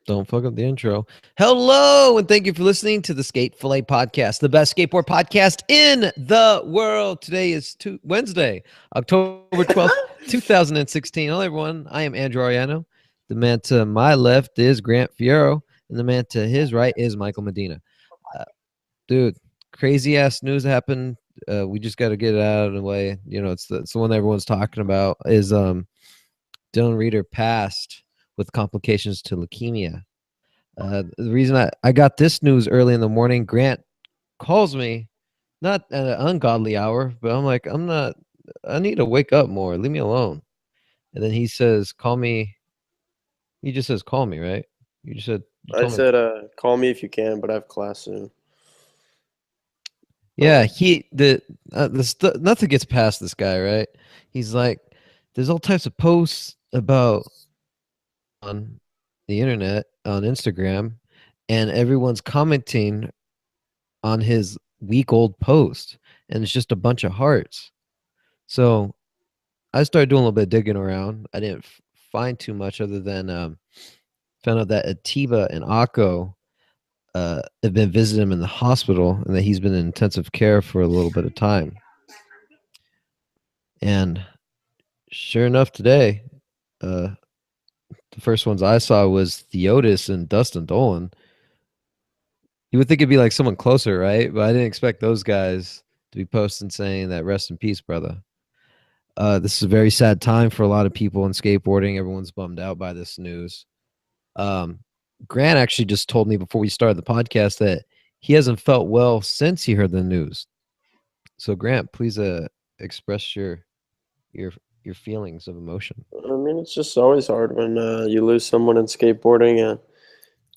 Don't fuck up the intro. Hello, and thank you for listening to the Fillet podcast, the best skateboard podcast in the world. Today is Wednesday, October 12th, 2016. Hello, everyone. I am Andrew Ariano. The man to my left is Grant Fiero, and the man to his right is Michael Medina. Uh, Dude, crazy ass news happened. We just got to get it out of the way. You know, it's the one that everyone's talking about is Dylan Rieder passed with complications to leukemia. The reason I got this news early in the morning, Grant calls me, not at an ungodly hour, but I'm like, I need to wake up more. Leave me alone. And then he says, call me. He just says, call me, right? You I told me. said, call me if you can, but I have class soon. Yeah, nothing gets past this guy, right? He's like, there's all types of posts about on the internet, on Instagram, and everyone's commenting on his week old post, and it's just a bunch of hearts. So I started doing a little bit of digging around. I didn't find too much other than found out that Atiba and Akko have been visiting him in the hospital and that he's been in intensive care for a little bit of time. And sure enough, today, uh, the first ones I saw was Theotis and Dustin Dolan. You would think it'd be like someone closer, right? But I didn't expect those guys to be posting saying that rest in peace, brother. This is a very sad time for a lot of people in skateboarding. Everyone's bummed out by this news. Um, Grant actually just told me before we started the podcast that he hasn't felt well since he heard the news. So, Grant, please express your your feelings of emotion. I mean, it's just always hard when you lose someone in skateboarding.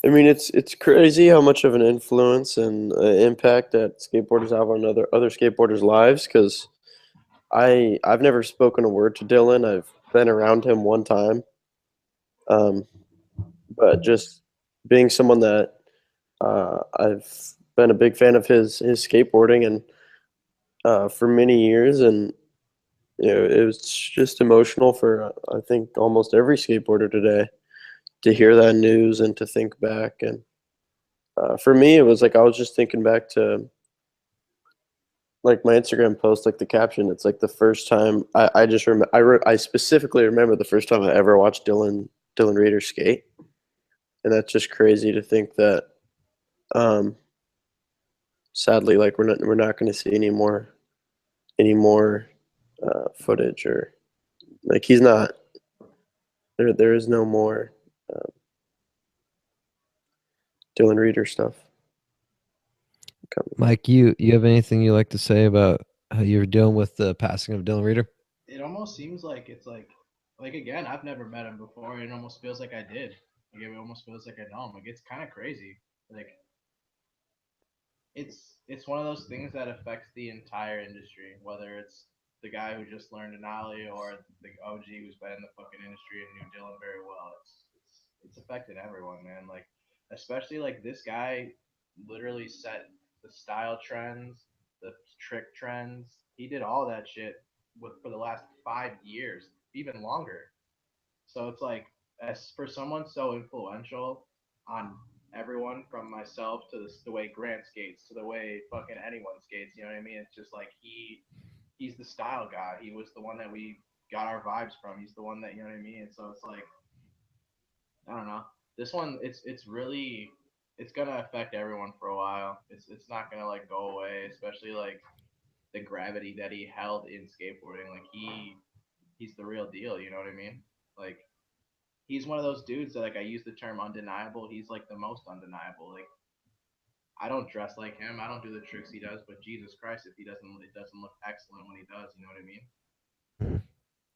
I mean, it's crazy how much of an influence and impact that skateboarders have on other skateboarders' lives. Because I've never spoken a word to Dylan. I've been around him one time, um, but just being someone that I've been a big fan of his skateboarding and for many years, and it was just emotional for I think almost every skateboarder today to hear that news and to think back. And for me, it was like I was just thinking back to like my Instagram post, like the caption. It's like the first time I just remember. I specifically remember the first time I ever watched Dylan Rieder skate, and that's just crazy to think that. Um, Sadly, like we're not going to see any more footage, or like he's not there. There is no more um, Dylan Rieder stuff coming. Mike, you have anything you like to say about how you're dealing with the passing of Dylan Reader? It almost seems like it's like again, I've never met him before. It almost feels like I did. Like it almost feels like I know him. Like it's kind of crazy. Like it's one of those things that affects the entire industry, whether it's the guy who just learned an ollie or the OG who's been in the fucking industry and knew Dylan very well. It's affected everyone, man. Like especially like this guy literally set the style trends, the trick trends. He did all that shit with for the last 5 years, even longer. So it's like, as for someone so influential on everyone from myself to the way Grant skates to the way fucking anyone skates, you know what I mean? It's just like he's the style guy. He was the one that we got our vibes from. He's the one that, you know what I mean? And so it's like, I don't know. This one, it's really it's gonna affect everyone for a while. It's not gonna like go away, especially like the gravity that he held in skateboarding. Like he's the real deal. You know what I mean? Like he's one of those dudes that like I use the term undeniable. He's like the most undeniable. Like I don't dress like him. I don't do the tricks he does. But Jesus Christ, if he doesn't, it doesn't look excellent when he does. You know what I mean? Mhm.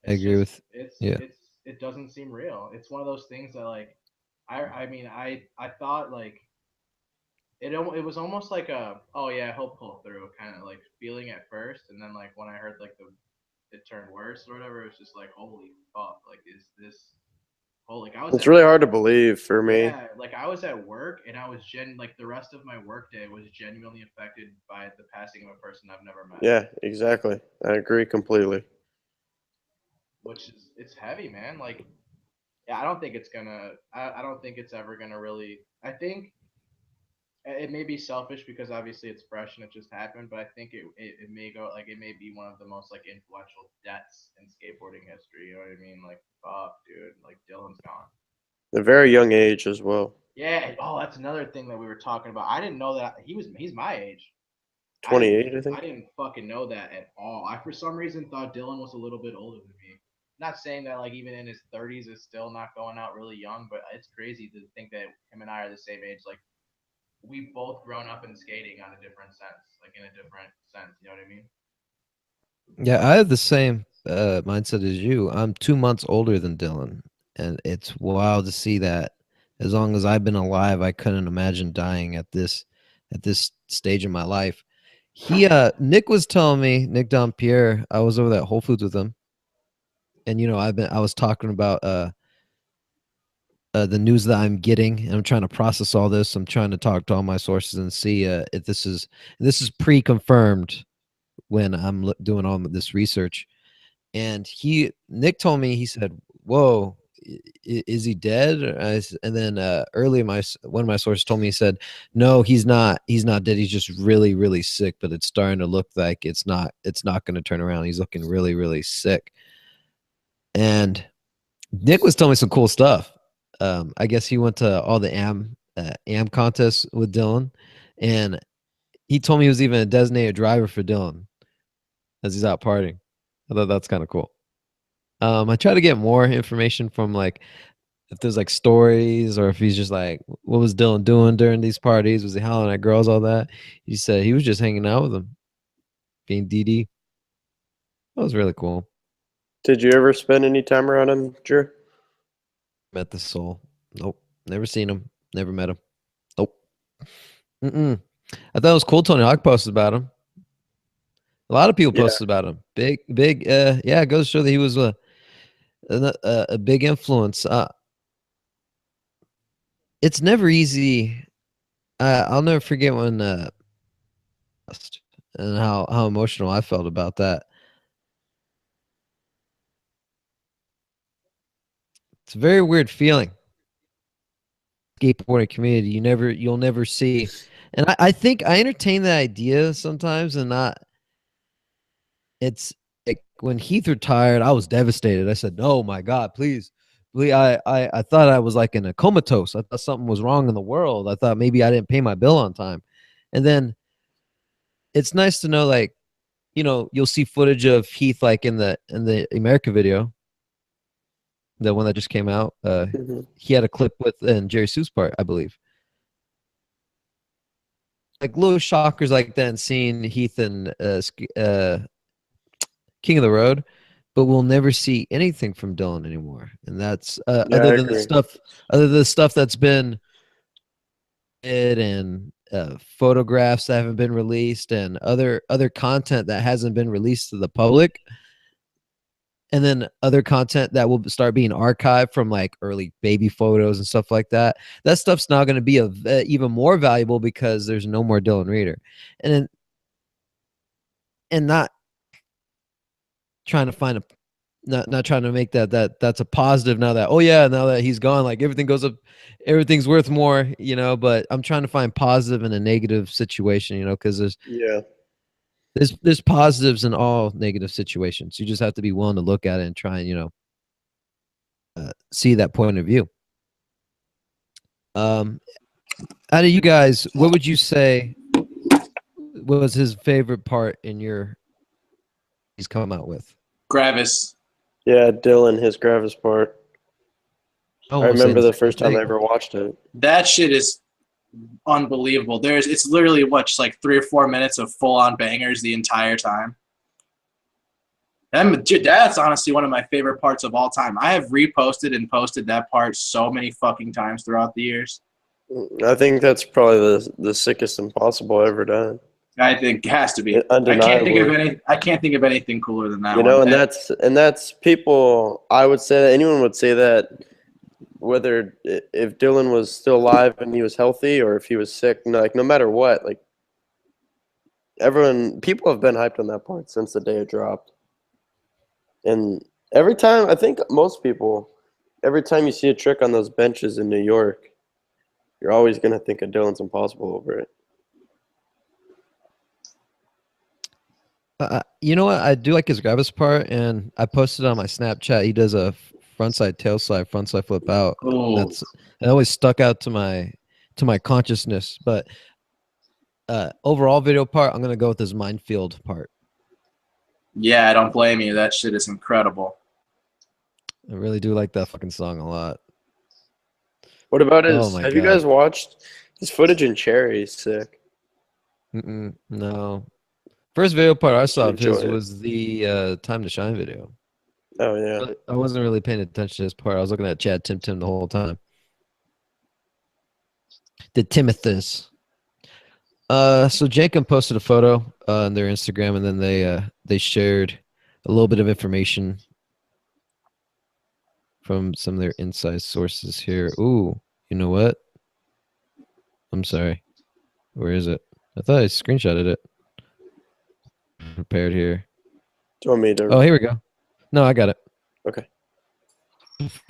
I It's agree just with yeah. it doesn't seem real. It's one of those things that like I mean I thought like it was almost like a oh yeah he'll pull through kind of like feeling at first, and then like when I heard like the it turned worse or whatever, it was just like holy fuck, like is this oh like I was It's at really hard to work. believe for me. Yeah, like I was at work and I was like the rest of my work day was genuinely affected by the passing of a person I've never met, Yeah, exactly. I agree completely. which is it's heavy, man. Like Yeah, I don't think it's gonna. I don't think it's ever gonna really. I think it may be selfish because obviously it's fresh and it just happened, but I think it may go like it may be one of the most like influential deaths in skateboarding history. You know what I mean? Like fuck, dude. Like Dylan's gone. At a very young age as well. Yeah. Oh, that's another thing that we were talking about. I didn't know that he's my age. I didn't 28, I I think. didn't fucking know that at all. I for some reason thought Dylan was a little bit older than me. Not saying that like even in his 30s is still not going out really young, but it's crazy to think that him and I are the same age. Like we've both grown up in skating on a different sense, like in a different sense. You know what I mean? Yeah, I have the same mindset as you. I'm 2 months older than Dylan, and it's wild to see that. As long as I've been alive, I couldn't imagine dying at this stage in my life. Nick was telling me, Nick Dompierre, I was over at Whole Foods with him, and I was talking about the news that I'm getting, and I'm trying to process all this. I'm trying to talk to all my sources and see if this is pre-confirmed when I'm doing all this research. And Nick told me, he said, "Whoa, is he dead?" And then earlier, one of my sources told me, he said, "No, he's not. He's not dead. He's just really, really sick. But it's starting to look like it's not. It's not going to turn around. He's looking really, really sick." And Nick was telling me some cool stuff. I guess he went to all the AM contests with Dylan, and he told me he was even a designated driver for Dylan as he's out partying. I thought that's kind of cool. I try to get more information from like if there's like stories or if he's just like, what was Dylan doing during these parties? Was he hollering at girls? All that. He said he was just hanging out with them, being DD. That was really cool. Did you ever spend any time around him, Drew? Met the soul. Nope. Never seen him. Never met him. Nope. Mm-mm. I thought it was cool. Tony Hawk posted about him. A lot of people Yeah. posted about him. Big. Yeah, it goes to show that he was a big influence. It's never easy. I'll never forget when and how emotional I felt about that. It's a very weird feeling. Skateboarding community, you'll never see. And I think I entertain the idea sometimes, and not. It's like when Heath retired, I was devastated. I said, "No, my God, please." I thought I was like in a comatose. I thought something was wrong in the world. I thought maybe I didn't pay my bill on time. And then it's nice to know, like, you'll see footage of Heath like in the America video, the one that just came out. Mhm. He had a clip with in Jerry Sue's part, I believe. Like little shockers like that, and seeing Heath and King of the Road, but we'll never see anything from Dylan anymore. And that's Yeah, I agree. other than the stuff that's been and photographs that haven't been released, and other content that hasn't been released to the public, and then other content that will start being archived from like early baby photos and stuff like that. That stuff's now going to be even more valuable because there's no more Dylan Rieder, and then, and not trying to find a not trying to make that's a positive now that, oh yeah, now that he's gone, like everything goes up, everything's worth more, but I'm trying to find positive in a negative situation, because Yeah. there's positives in all negative situations. You just have to be willing to look at it and try and see that point of view. Out of you guys, what would you say was his favorite part in your he's come out with? Gravis. Yeah, Dylan, his Gravis part. I Almost saying remember the same first time thing. I ever watched it. That shit is unbelievable. It's literally just like 3 or 4 minutes of full on bangers the entire time. That's honestly one of my favorite parts of all time. I have reposted and posted that part so many fucking times throughout the years. I think that's probably the sickest impossible ever done. I think it has to be. Undeniably. I can't think of anything cooler than that You one. know, and that's people. I would say that anyone would say that, whether if Dylan was still alive and he was healthy, or if he was sick. Like no matter what, like people have been hyped on that part since the day it dropped. And every time, I think most people, every time you see a trick on those benches in New York, you're always gonna think of Dylan's Impossible over it. You know what? I do like his gravis part, and I posted on my Snapchat. He does a frontside tail slide, frontside flip out. Cool. That always stuck out to my consciousness. But overall video part, I'm gonna go with his minefield part. Yeah, I don't blame you. That shit is incredible. I really do like that fucking song a lot. What about his? Oh my have you God. guys watched his footage in Cherry? Is sick. No. First video part I saw of his Enjoy it. was the Time to Shine video. Oh yeah. But I wasn't really paying attention to his part. I was looking at Chad Tim the whole time. The Timothys. So Jankum posted a photo on their Instagram, and then they shared a little bit of information from some of their inside sources here. Ooh, you know what? I'm sorry. Where is it? I thought I screenshotted it. Prepared here. Do you want me to? Oh, here we go. No, I got it. Okay.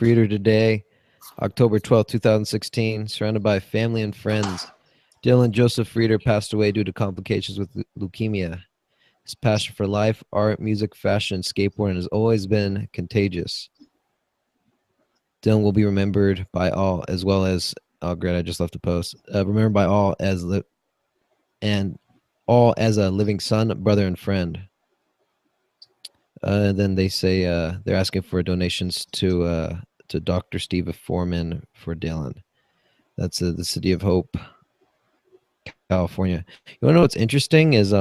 Rieder today, October 12th, 2016, surrounded by family and friends. Dylan Joseph Rieder passed away due to complications with leukemia. His passion for life, art, music, fashion, and skateboarding has always been contagious. Dylan will be remembered by all, as well as, oh great, I just left a post. Remembered by all as as a living son, brother, and friend. Then they say they're asking for donations to Dr. Steve Foreman for Dylan. That's the City of Hope, California. You want to know what's interesting is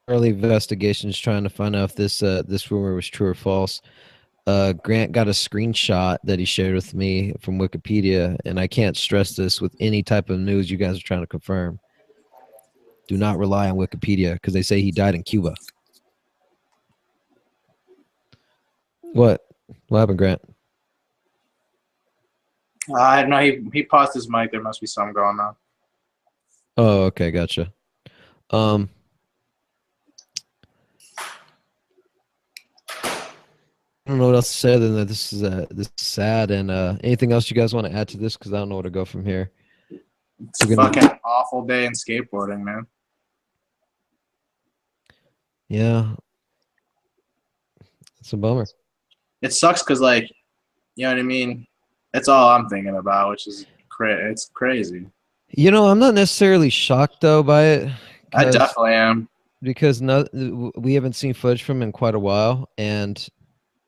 early investigations trying to find out if this rumor was true or false. Grant got a screenshot that he shared with me from Wikipedia, and I can't stress this with any type of news you guys are trying to confirm. Do not rely on Wikipedia because they say he died in Cuba. What happened, Grant? I don't know. He paused his mic. There must be something going on. Oh, okay, gotcha. I don't know what else to say other than that this is sad. And anything else you guys want to add to this? Because I don't know where to go from here. It's a fucking awful day in skateboarding, man. Yeah, it's a bummer. It sucks because, like, you know what I mean? That's all I'm thinking about, which is it's crazy. You know, I'm not necessarily shocked though by it. I definitely am. Because we haven't seen footage from him in quite a while, and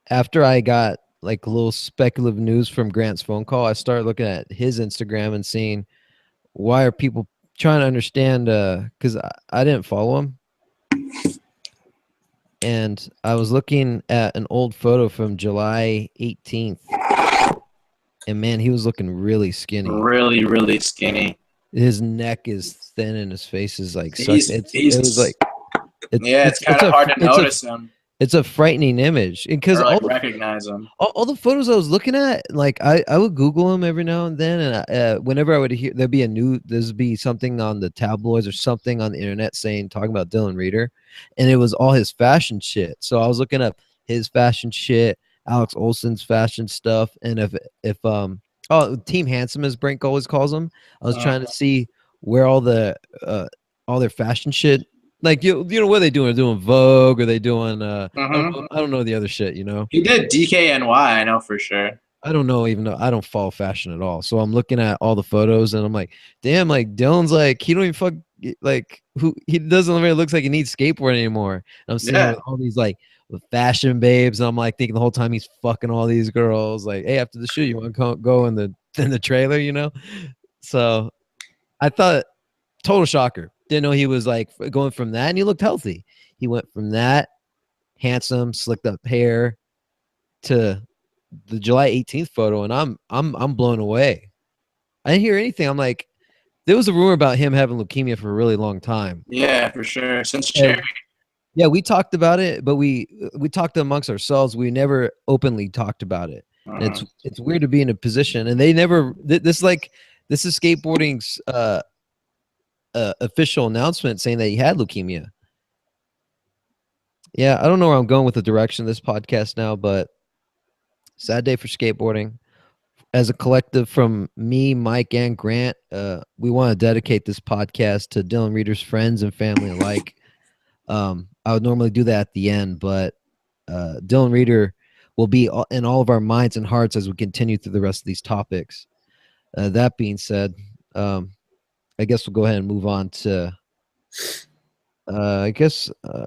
after I got like a little speculative news from Grant's phone call, I started looking at his Instagram and seeing why are people trying to understand, because I didn't follow him. And I was looking at an old photo from July 18th. And man, he was looking really skinny. Really, really skinny. His neck is thin and his face is like sucked. It's kind of hard to notice him. It's a frightening image because or like recognize him. All the photos I was looking at, like I would Google him every now and then, and whenever I would hear there'd be something on the tabloids or something on the internet talking about Dylan Rieder, and it was all his fashion shit. So I was looking up his fashion shit, Alex Olsen's fashion stuff, and if Team Handsome as Brink always calls them, I was trying to see where all their fashion shit. Like you know what are they doing? They're doing Vogue, or they doing I don't know the other shit. You know, he did DKNY. I know for sure. I don't know, even though I don't follow fashion at all. So I'm looking at all the photos and I'm like, damn, like Dylan's like he don't even he doesn't really looks like he needs skateboard anymore. And I'm seeing all these like fashion babes, and I'm like thinking the whole time he's fucking all these girls. Like, hey, after the shoot, you want to go in the trailer, you know? So I thought, total shocker. Didn't know he was like going from that, and he looked healthy. He went from that handsome, slicked up hair to the July 18th photo, and I'm blown away. I didn't hear anything. I'm like, there was a rumor about him having leukemia for a really long time. Yeah, for sure. Since Cherry. Yeah, we talked about it, but we talked amongst ourselves. We never openly talked about it. It's weird to be in a position, and they never. This is skateboarding's official announcement saying that he had leukemia. Yeah, I don't know where I'm going with the direction of this podcast now, but Sad day for skateboarding. As a collective from me, Mike, and Grant, we want to dedicate this podcast to Dylan Rieder's friends and family alike. I would normally do that at the end, but Dylan Rieder will be in all of our minds and hearts as we continue through the rest of these topics. That being said, I guess we'll go ahead and move on to,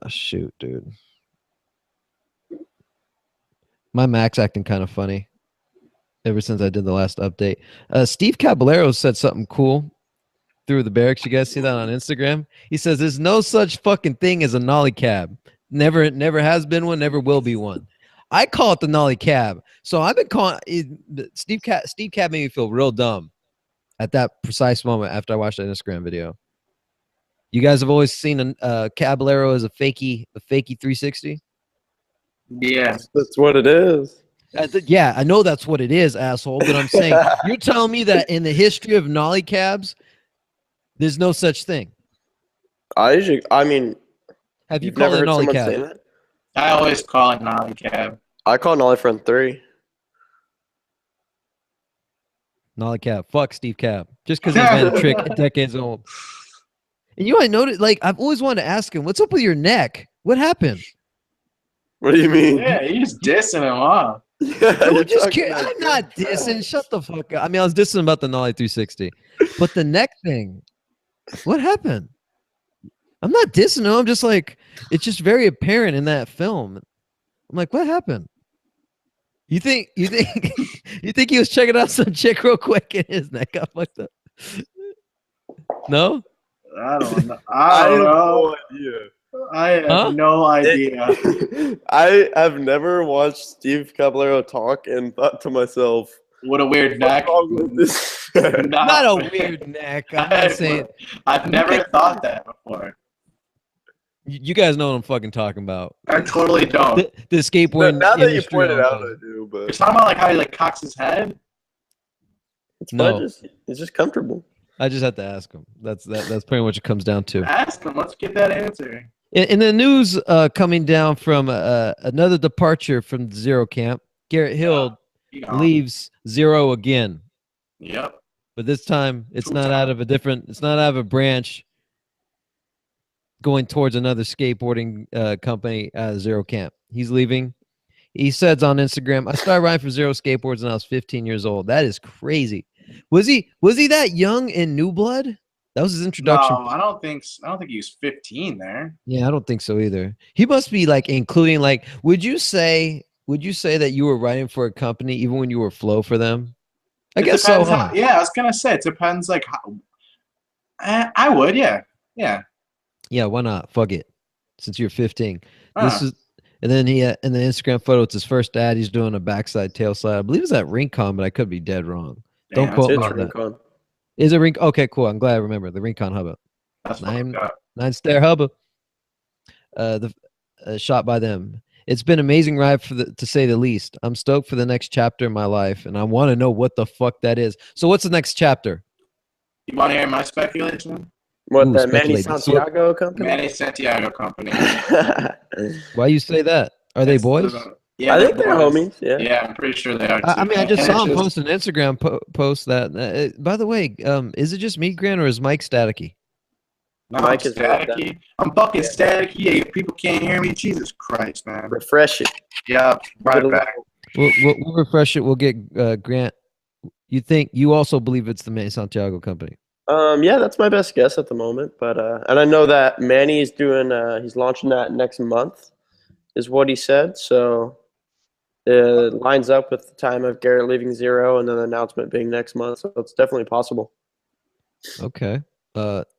shoot, dude. My Mac's acting kind of funny ever since I did the last update. Steve Caballero said something cool through the barracks. You guys see that on Instagram? He says, there's no such fucking thing as a nollie cab. Never has been one, never will be one. I call it the nollie cab. So I've been calling Steve Cab made me feel real dumb at that precise moment after I watched that Instagram video. You guys have always seen a Caballero as a fakey 360? Yeah. That's what it is. Yeah, I know that's what it is, asshole. But I'm saying you're telling me that in the history of nollie cabs, there's no such thing. I mean, Have you you've called never it a heard nollie someone cab? say that? I always call it nollie cab. I call Nollie Friend 3. Nollie cab. Fuck Steve Cab. Just because he's been a trick decades old. And you know, I noticed, like, I've always wanted to ask him, what's up with your neck? What happened? What do you mean? Yeah, you're just dissing him off. I'm not dissing. Shut the fuck up. I mean, I was dissing about the Nollie 360. But the neck thing, what happened? I'm not dissing him. I'm just like, it's just very apparent in that film. I'm like, what happened? You think you think he was checking out some chick real quick and his neck got fucked up? No? I don't know. I don't know. I have no idea. I have never watched Steve Caballero talk and thought to myself, What a weird neck. what's wrong with this? Not a weird neck. I'm not saying. I've never thought that before. You guys know what I'm fucking talking about. I totally don't. The skateboard. Now that you industry pointed out, almost. I do, You're but talking about like how he like cocks his head? it's No. it's just comfortable. I just have to ask him. That's pretty much what it comes down to. Ask him. Let's get that answer. In the news coming down from another departure from the Zero camp, Garrett Hill leaves Zero again. Yep. But this time it's not out of a branch going towards another skateboarding company Zero camp. He's leaving. He says on Instagram, I started riding for Zero skateboards when I was 15 years old. That is crazy. Was he that young in New Blood? That was his introduction. No, I don't think he was 15 there. Yeah, I don't think so either. He must be like including like would you say that you were writing for a company even when you were flow for them? I guess so. Huh? Yeah, I was gonna say it depends like how I would, yeah. Yeah. Yeah, why not? Fuck it. Since you're 15. This is and then he in the Instagram photo, it's his first ad. He's doing a backside tail slide. I believe it's at Rincon, but I could be dead wrong. Don't quote me on that. Is it Rincon? Okay, cool. I'm glad I remember the Rincon Hubba. That's Nine Stair Hubba. The shot by them. It's been an amazing ride to say the least. I'm stoked for the next chapter in my life, and I want to know what the fuck that is. So, what's the next chapter? You want to hear my speculation? What, the Manny Santiago company? Manny Santiago company. Why you say that? Are they boys? Yeah, I think they're homies. Yeah. Yeah, I'm pretty sure they are. I mean, I just saw him post an Instagram post that. By the way, is it just me, Grant, or is Mike staticky? No, Mike is staticky. I'm fucking staticky. If people can't hear me, Jesus Christ, man. Refresh it. Yeah, right back. We'll refresh it. We'll get Grant. You also believe it's the Manny Santiago company? Yeah, that's my best guess at the moment. But and I know that Manny is doing. He's launching that next month, is what he said. So it lines up with the time of Garrett leaving Zero and then the announcement being next month. So it's definitely possible. Okay.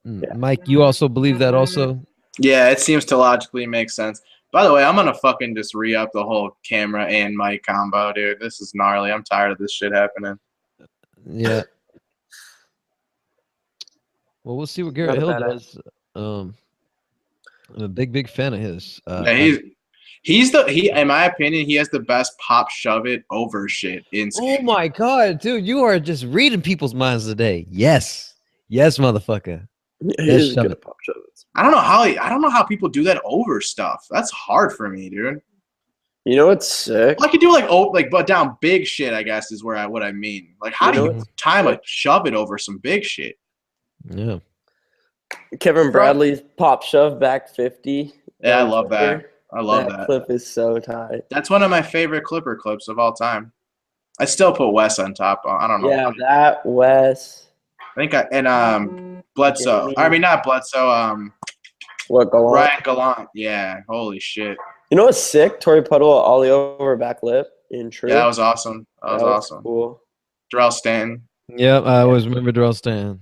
Mike, you also believe that also? Yeah, it seems to logically make sense. By the way, I'm gonna fucking just re-up the whole camera and mic combo, dude. This is gnarly. I'm tired of this shit happening. Yeah. Well, we'll see what Garrett Hill does. I'm a big fan of his. Yeah, he in my opinion, he has the best pop shove it over shit in skate. Oh my god, dude, you are just reading people's minds today. Yes, motherfucker. He is good at pop shove it. I don't know how people do that over stuff. That's hard for me, dude. You know what's sick? Well, I could do like but down big shit, I guess, is what I mean. Like, how do you time a shove it over some big shit? Yeah. Kevin Bradley's pop shove back 50. Yeah, I love that. I love that. Clip is so tight. That's one of my favorite Clipper clips of all time. I still put Wes on top. I don't know. Yeah, that Wes. I think Bledsoe. I mean, not Bledsoe. What, Gallant? Ryan Gallant. Yeah. Holy shit. You know what's sick? Torrey Puddle ollie over back lip in true. Yeah, that was awesome. That was awesome. Cool. Darrell Stanton. Yep, I always remember Darrell Stanton.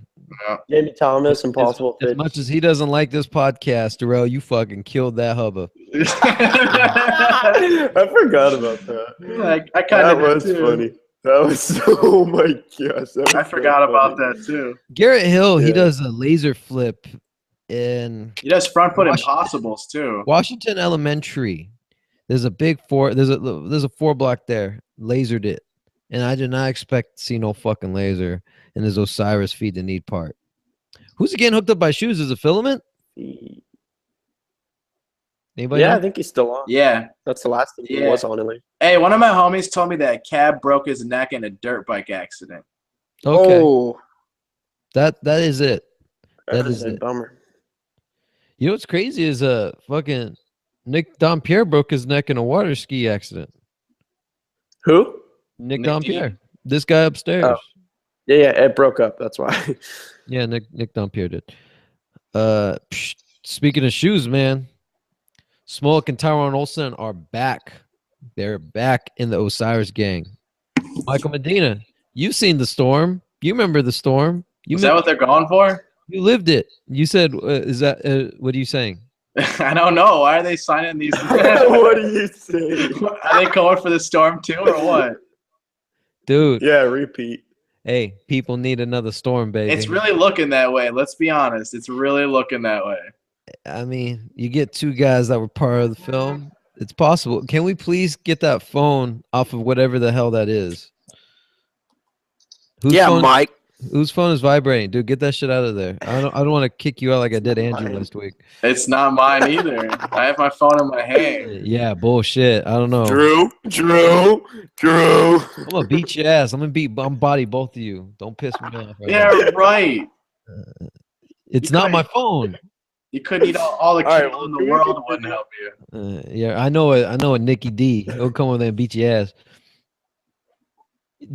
Yeah. Jamie Thomas, impossible As pitch. much as he doesn't like this podcast, Darrell, you fucking killed that hubba. I forgot about that. I kind of That was funny. That was oh my gosh. I forgot about that too. Garrett Hill, he does a laser flip in He does front foot impossibles too. Washington Elementary. There's a big four. There's a 4 block there. Lasered it, and I did not expect to see no fucking laser in his Osiris feed the need part. Who's getting hooked up by shoes? Is it Filament? Anybody? Yeah, know? I think he's still on. Yeah. That's the last thing he was on. Anyway. Hey, one of my homies told me that Cab broke his neck in a dirt bike accident. Okay. Oh, That is it. That is a it. bummer. You know what's crazy is fucking Nick Dompierre broke his neck in a water ski accident. Who? Nick Nick Dompierre. This guy upstairs. Oh. Yeah, it broke up. That's why. Yeah, Nick Dompierre did. Speaking of shoes, man, Smolik and Tyrone Olsen are back. They're back in the Osiris gang. Michael Medina, you've seen the storm. You remember the storm. Is that what they're going for? You lived it. You said, "Is that what are you saying?" I don't know. Why are they signing these? What are you saying? Are they going for the storm too, or what? Dude. Yeah, repeat. Hey, people need another storm, baby. It's really looking that way. Let's be honest. It's really looking that way. I mean, you get 2 guys that were part of the film. It's possible. Can we please get that phone off of whatever the hell that is? Mike. Whose phone is vibrating? Dude, get that shit out of there. I don't want to kick you out like I did Andrew last week. It's not mine either. I have my phone in my hand. Yeah, bullshit. I don't know. Drew. I'm gonna beat your ass. I'm body both of you. Don't piss me off. Yeah, right. It's not my phone. You couldn't eat all the kale in the world. It wouldn't help you. Yeah, I know it. I know it. Nicky D. He'll come over there and beat your ass.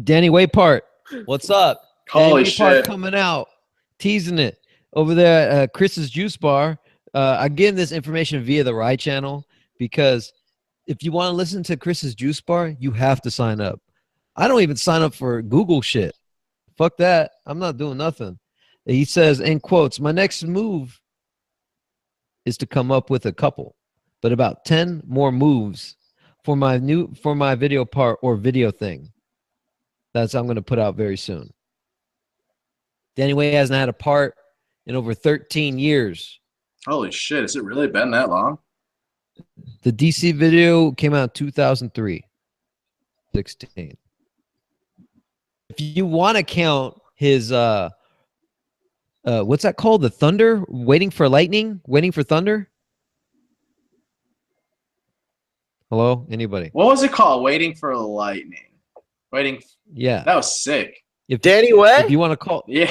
Danny Waypart, what's up? Holy Danny Waypart shit! coming out, teasing it over there at Chris's Juice Bar. I give this information via the Rye channel because if you want to listen to Chris's Juice Bar, you have to sign up. I don't even sign up for Google shit. Fuck that. I'm not doing nothing. He says, in quotes, my next move is to come up with a couple, but about 10 more moves for my video part or video thing. That's I'm going to put out very soon. Danny Way hasn't had a part in over 13 years. Holy shit! Has it really been that long? The DC video came out in 2003. 16. If you want to count his what's that called? The Thunder? Waiting for Lightning? Waiting for Thunder? Hello? Anybody? What was it called? Waiting for lightning. Waiting. Yeah. That was sick. If Danny Way? If you want to call, Yeah.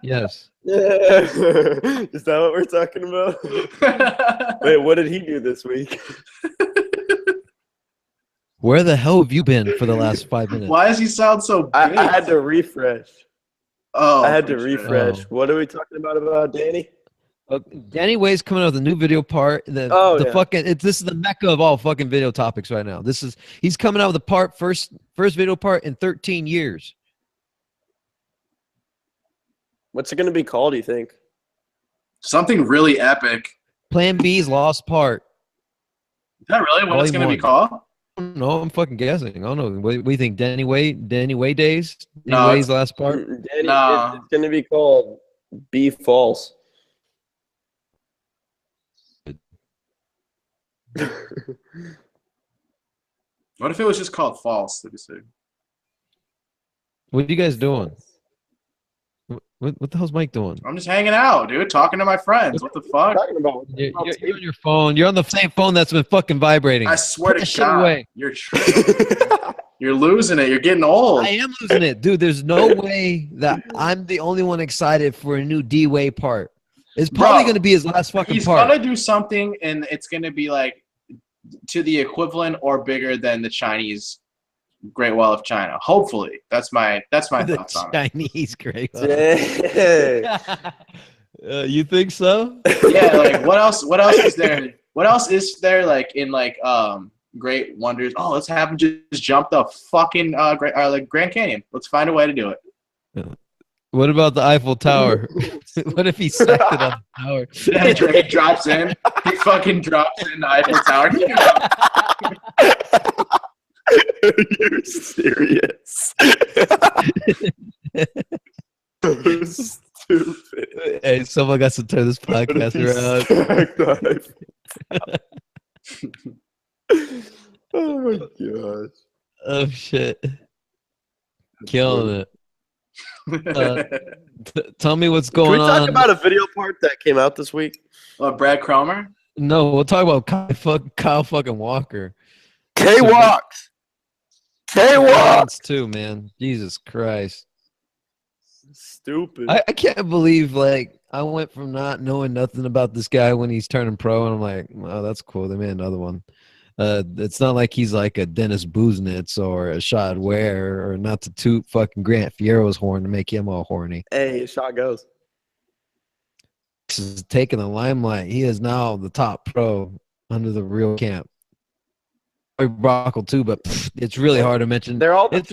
yes. Is that what we're talking about? Wait, what did he do this week? Where the hell have you been for the last 5 minutes? Why does he sound so big? I had to refresh. Oh, I had to for refresh. Oh. What are we talking about Danny? Danny Way's coming out with a new video part. This is the mecca of all fucking video topics right now. He's coming out with a first video part in 13 years. What's it going to be called, do you think? Something really epic. Plan B's lost part. Is that really what it's going to be called? No, I'm fucking guessing. I don't know. What do you think? Danny Way days? No, Way's last part? Danny, No. It's going to be called B False. What if it was just called false? Let me see. What are you guys doing? What the hell's Mike doing? I'm just hanging out, dude, talking to my friends. What the fuck? Talking about You're on your phone. You're on the same phone that's been fucking vibrating. I swear Put that to shit God, away. you're tripping. You're losing it. You're getting old. I am losing it, dude. There's no way that I'm the only one excited for a new D-Way part. It's probably Bro, going to be his last fucking He's part. gonna do something, and it's gonna be like to the equivalent or bigger than the Chinese Great Wall of China. Hopefully, that's my The thoughts on it. Chinese great. Dang. You think so? Yeah, like what else? What else is there? What else is there like in like great wonders? Oh, let's have him just jump the fucking like Grand Canyon. Let's find a way to do it. What about the Eiffel Tower? What if he sacked it on the tower? Then Drake drops in. He fucking drops in the Eiffel Tower. Are you serious? Stupid. Hey, someone got to turn this podcast around. Oh my gosh. Oh shit, killing it. Tell me what's Can we going talk on. about a video part that came out this week? What, Brad Cromer? No, we'll talk about Kyle fucking Walker. K-Walks. K-Walks. Too, man. Jesus Christ. Stupid. I can't believe, like, I went from not knowing nothing about this guy when he's turning pro, and I'm like, oh, that's cool. They made another one. It's not like he's like a Dennis Buznitz or a Shad Ware, or not to toot fucking Grant Fierro's horn to make him all horny. Hey, shot goes. This is taking the limelight. He is now the top pro under the real camp. Brockle too, but it's really hard to mention. They're all It's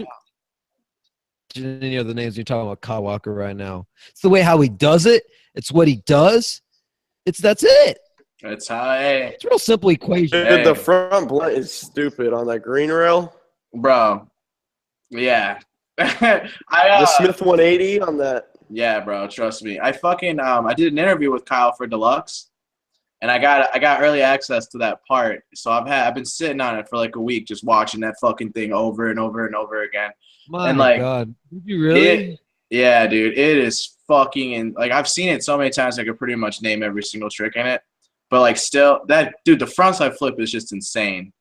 any of the names you're talking about. Kyle Walker right now. It's the way how he does it. It's what he does. That's it. It's how, hey, It's a real simple equation. Dude, the front blunt is stupid on that green rail. bro. Yeah. The I Smith 180 on that. Yeah, bro. Trust me. I fucking I did an interview with Kyle for Deluxe, and I got early access to that part. So I've been sitting on it for like a week, just watching that fucking thing over and over and over again. My and like, God, did you really? Yeah, dude. It is fucking and like I've seen it so many times I could pretty much name every single trick in it. But like still, that dude, the frontside flip is just insane.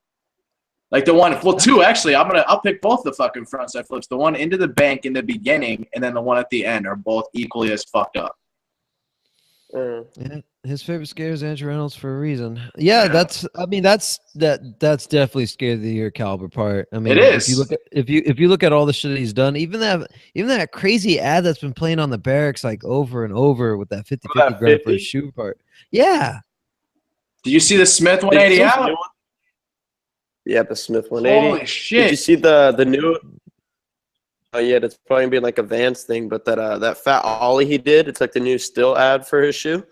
Like the one, well, two actually. I'll pick both the fucking frontside flips. The one into the bank in the beginning, and then the one at the end are both equally as fucked up. Yeah, his favorite scare is Andrew Reynolds for a reason. Yeah, that's definitely scare of the year caliber part. I mean, It is. If you look at all the shit he's done, even that crazy ad that's been playing on the barracks like over and over with that 50-50 grab for his shoe part. Yeah. Did you see the Smith 180 out? Yeah, the Smith 180. Holy shit! Did you see the new? Oh yeah, it's probably gonna be like a Vans thing, but that fat ollie he did, it's like the new still ad for his shoe.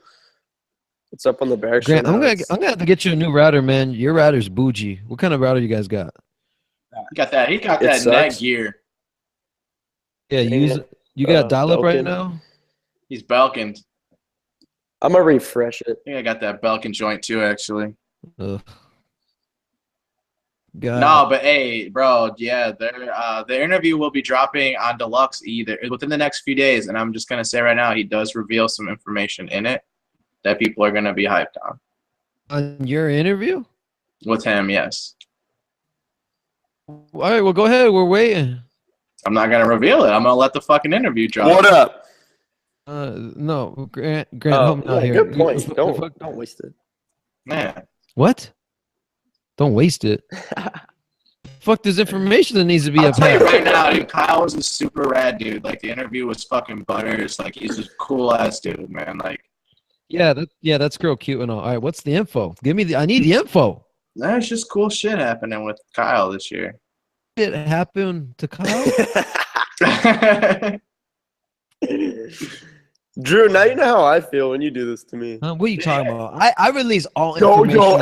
It's up on the barracks. Grant, I'm gonna have to get you a new router, man. Your router's bougie. What kind of router you guys got? He got that. He got It that sucks. net gear. Yeah, you got dial-up right Belkin. now? He's Belkin. I'm gonna refresh it. I think I got that Belkin joint too, actually. Ugh. God. No, but hey, bro, yeah, the interview will be dropping on Deluxe either within the next few days, and I'm just gonna say right now, he does reveal some information in it that people are gonna be hyped on. On your interview? With him, yes. All right, well, go ahead. We're waiting. I'm not gonna reveal it. I'm gonna let the fucking interview drop. What up? No, Grant, help me out here. Good point. Don't waste it. Yeah. What? Don't waste it. Fuck, there's information that needs to be I'll up tell you here. right now, dude, Kyle was a super rad dude. Like the interview was fucking butters. Like he's a cool ass dude, man. Like That's girl cute and all. All right, what's the info? I need the info. there's just cool shit happening with Kyle this year. It happened to Kyle? Drew, now you know how I feel when you do this to me. What are you talking about? I release all Yo, information.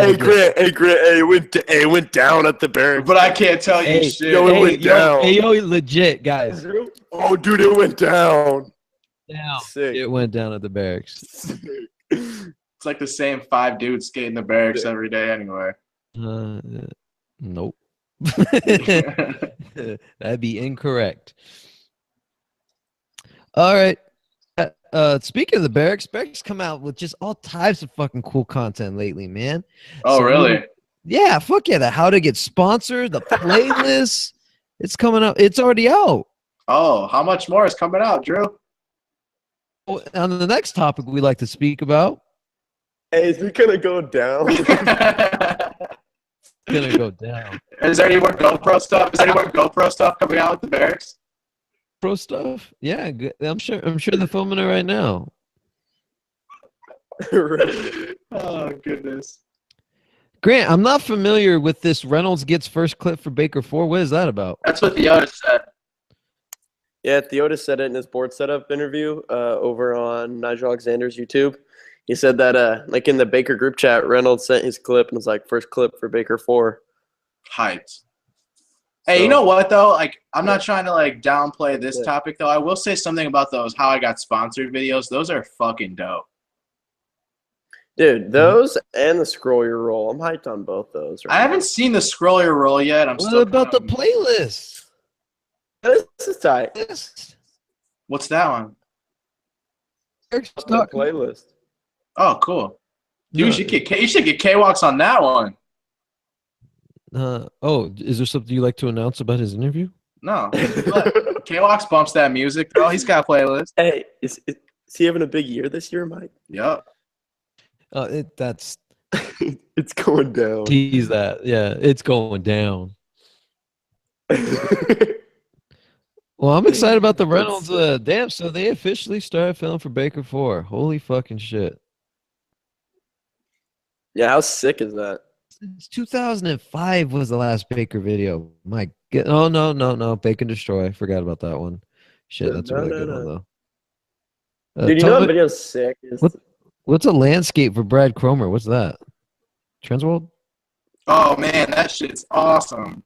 hey Grant, it went down at the barracks. But I can't tell you Hey, shit. yo, it went down. Hey, yo, legit, guys. Oh, dude, it went down. Down. Sick. It went down at the barracks. It's like the same 5 dudes skating the barracks every day anyway. Nope. That'd be incorrect. All right. Speaking of the Barracks come out with just all types of fucking cool content lately, man. Oh, Some really? new- yeah, fuck yeah. The how to get sponsored, the playlist. It's coming up. It's already out. Oh, how much more is coming out, Drew? On the next topic we like to speak about, Hey, is it gonna go down? Is gonna go down. there any more GoPro stuff? Is there any more GoPro stuff coming out with the Barracks? Pro stuff. Yeah, good. I'm sure they're filming it right now. Right. Oh, goodness. Grant, I'm not familiar with this Reynolds gets first clip for Baker 4. What is that about? That's what the Otis said. Yeah, Theotis said it in his board setup interview over on Nigel Alexander's YouTube. He said that like in the Baker group chat, Reynolds sent his clip and was like, first clip for Baker 4. Hyped. Hey, So- you know what though? Like, I'm not trying to like downplay this Yeah. topic though. I will say something about those how I got sponsored videos. Those are fucking dope. Dude, those and the scroll your roll. I'm hyped on both those. I haven't seen the scroll your roll yet. I'm What still about the kinda- playlist? This is tight. What's that one? The playlist. Oh, cool. Dude, No. you should get K-Walks on that one. Is there something you like to announce about his interview? No. K-Walks bumps that music, though. He's got a playlist. Hey, is he having a big year this year, Mike? Yep. That's It's going down. tease that. Yeah, it's going down. Well, I'm excited about the Reynolds. Damn, so they officially started filming for Baker 4. Holy fucking shit. Yeah, how sick is that? Since 2005 was the last Baker video. My God. Oh, no. Bacon Destroy. Forgot about that one. Shit, that's a really good one, though. Dude, you tell know what me- video's sick? What's a landscape for Brad Cromer? What's that? Transworld? Oh, man, that shit's awesome.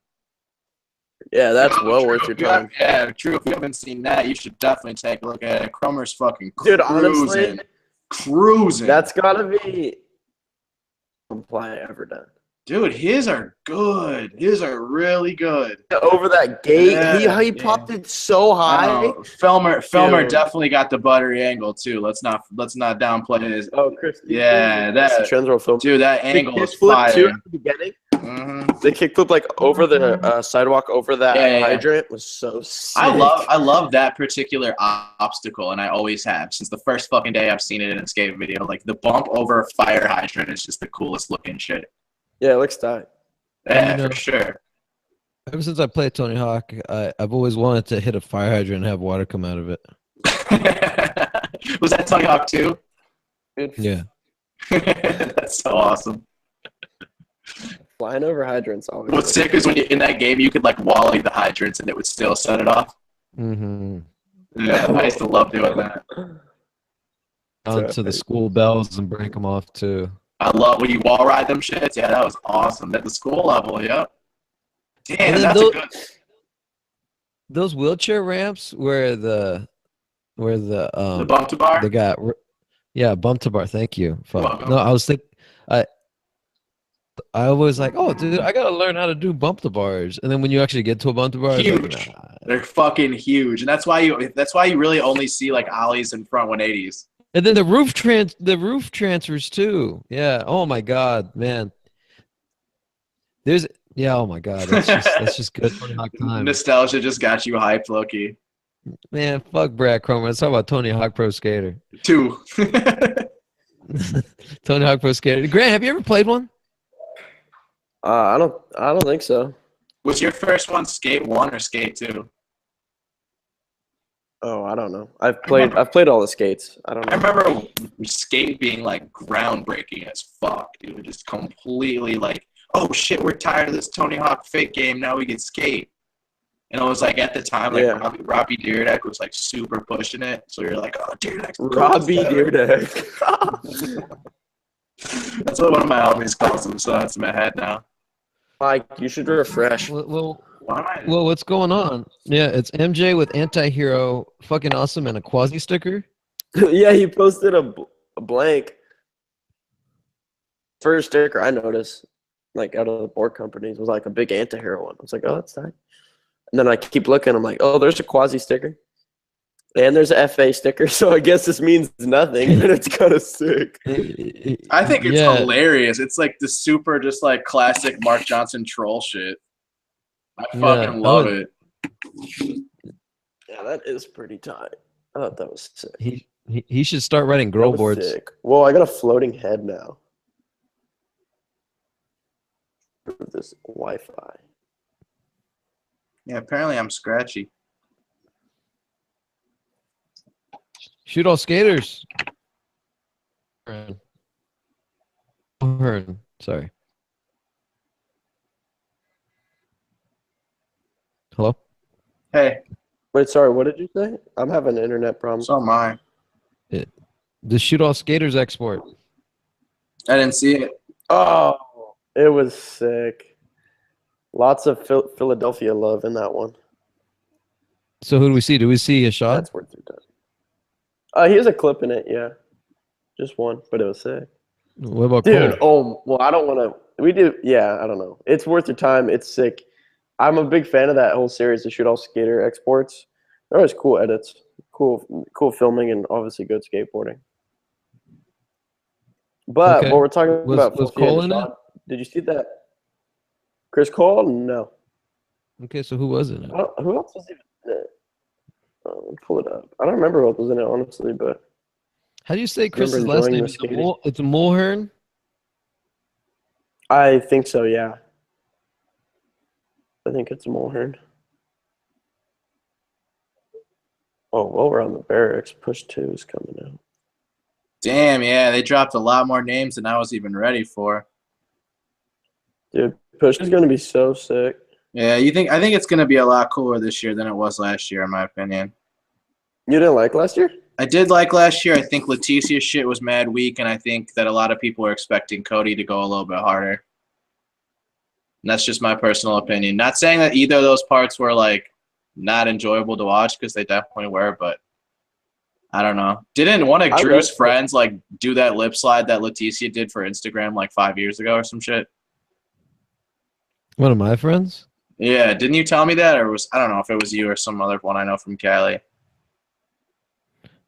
Yeah, that's Yo, well Drew, worth your if you time. have- Yeah, Drew, if you haven't seen that, you should definitely take a look at it. Cromer's fucking Dude, cruising. honestly, Cruising. that's gotta be play ever done. Dude, his are good. His are really good. Over that gate, Yeah, he yeah. popped it so high. Filmer Dude. definitely got the buttery angle too. Let's not downplay his. Oh, Chris. Yeah, that's the that Transworld film. dude, that The angle is kickflip too fire. at the beginning. Mhm. The kickflip like over the sidewalk over that Yeah. hydrant was so sick. I love that particular obstacle, and I always have since the first fucking day I've seen it in a skate video. Like the bump over a fire hydrant is just the coolest looking shit. Yeah, it looks tight. Yeah, You know- for sure. Ever since I played Tony Hawk, I've always wanted to hit a fire hydrant and have water come out of it. Was that Tony Hawk 2? Yeah. That's so awesome. Flying over hydrants always. What's sick is when you in that game you could like wally the hydrants and it would still set it off. Mm-hmm. Yeah, I used to love doing that. Onto the school bells and break them off too. I love when you wall ride them shits. Yeah, that was awesome. At the school level, yep. Damn, And then that's a good. Those wheelchair ramps where the The bump to bar. they got bump to bar. Thank you. Fuck. Welcome. No, I was thinking I was like, oh dude, I gotta learn how to do bump to bars. And then when you actually get to a bump to bar, it's like, Huge. nah. They're fucking huge, and that's why you really only see like ollies and front 180s. And then the roof transfers too. Yeah. Oh my god, man. Oh my god, that's just good Tony Hawk time. Nostalgia just got you hyped, Loki. Man, fuck Brad Cromer. Let's talk about Tony Hawk Pro Skater. 2. Tony Hawk Pro Skater. Grant, have you ever played one? I don't think so. Was your first one Skate 1 or Skate 2? Oh, I don't know. I've played all the skates. I don't I know. remember Skate being like groundbreaking as fuck, dude. Just completely like, oh shit, we're tired of this Tony Hawk fake game. Now we get Skate. And it was like at the time, like Yeah. Robbie Dyrdek was like super pushing it. So you're like, oh, Dyrdek's cool. Robbie Dyrdek. That's what one of my homies calls him. So that's in my head now. Mike, you should refresh. Well, Why am I? what's going on? Yeah, it's MJ with Anti-Hero, fucking awesome, and a quasi sticker. Yeah, he posted a blank first sticker I noticed, like out of the board companies, was like a big anti-hero one. I was like, oh, that's tight. And then I keep looking. I'm like, oh, there's a quasi sticker. And there's a FA sticker, so I guess this means nothing, but it's kind of sick. I think it's hilarious. It's like the super, just like classic Mark Johnson troll shit. I fucking love it. Yeah, that is pretty tight. I thought that was sick. He should start writing girl boards. Sick. Well, I got a floating head now. For this Wi-Fi. Yeah, apparently I'm scratchy. Shoot all skaters. Sorry. Hello? Hey. Wait, sorry, what did you say? I'm having internet problems. So am I. The shoot all skaters export. I didn't see it. Oh, it was sick. Lots of Philadelphia love in that one. So who do we see? Do we see a shot? That's worth your time. He has a clip in it, yeah. Just one, but it was sick. What about Dude, Cole? well, I don't want to. We do, yeah, I don't know. It's worth your time. It's sick. I'm a big fan of that whole series, the Shoot All Skater exports. They're always cool edits, cool filming, and obviously good skateboarding. But Okay. what we're talking about, Was Cole in it? Did you see that? Chris Cole? No. Okay, so who was in it? Who else was even in it? Pull it up. I don't remember who else was in it, honestly, but How do you say Chris's remember last enjoying name? the skating. It's Mulhern? I think so, yeah. I think it's Mulhern. Oh, while we're on the barracks, Push 2 is coming out. Damn, yeah, they dropped a lot more names than I was even ready for. Dude, Push is going to be so sick. Yeah, I think it's going to be a lot cooler this year than it was last year, in my opinion. You didn't like last year? I did like last year. I think Letitia's shit was mad weak, and I think that a lot of people are expecting Cody to go a little bit harder. And that's just my personal opinion. Not saying that either of those parts were, like, not enjoyable to watch, because they definitely were, but I don't know. Didn't one of Drew's friends, like, do that lip slide that Leticia did for Instagram, like, 5 years ago or some shit? One of my friends? Yeah, didn't you tell me that, or I don't know if it was you or some other one I know from Cali.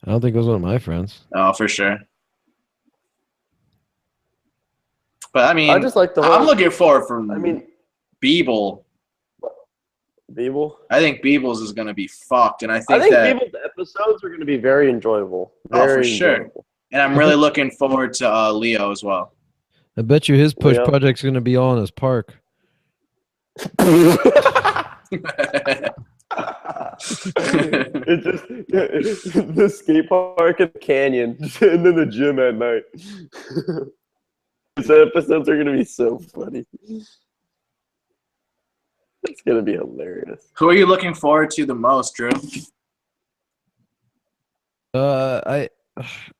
I don't think it was one of my friends. Oh, for sure. But I mean, I just like the whole, I'm looking forward for. I mean, Beeble. Beeble. I think Beebles is going to be fucked, and I think Beeble's episodes are going to be very enjoyable. For sure. And I'm really looking forward to Leo as well. I bet you his push project's going to be all in his park. It's just the skate park and the canyon, and then the gym at night. These episodes are gonna be so funny. It's gonna be hilarious. Who are you looking forward to the most, Drew? I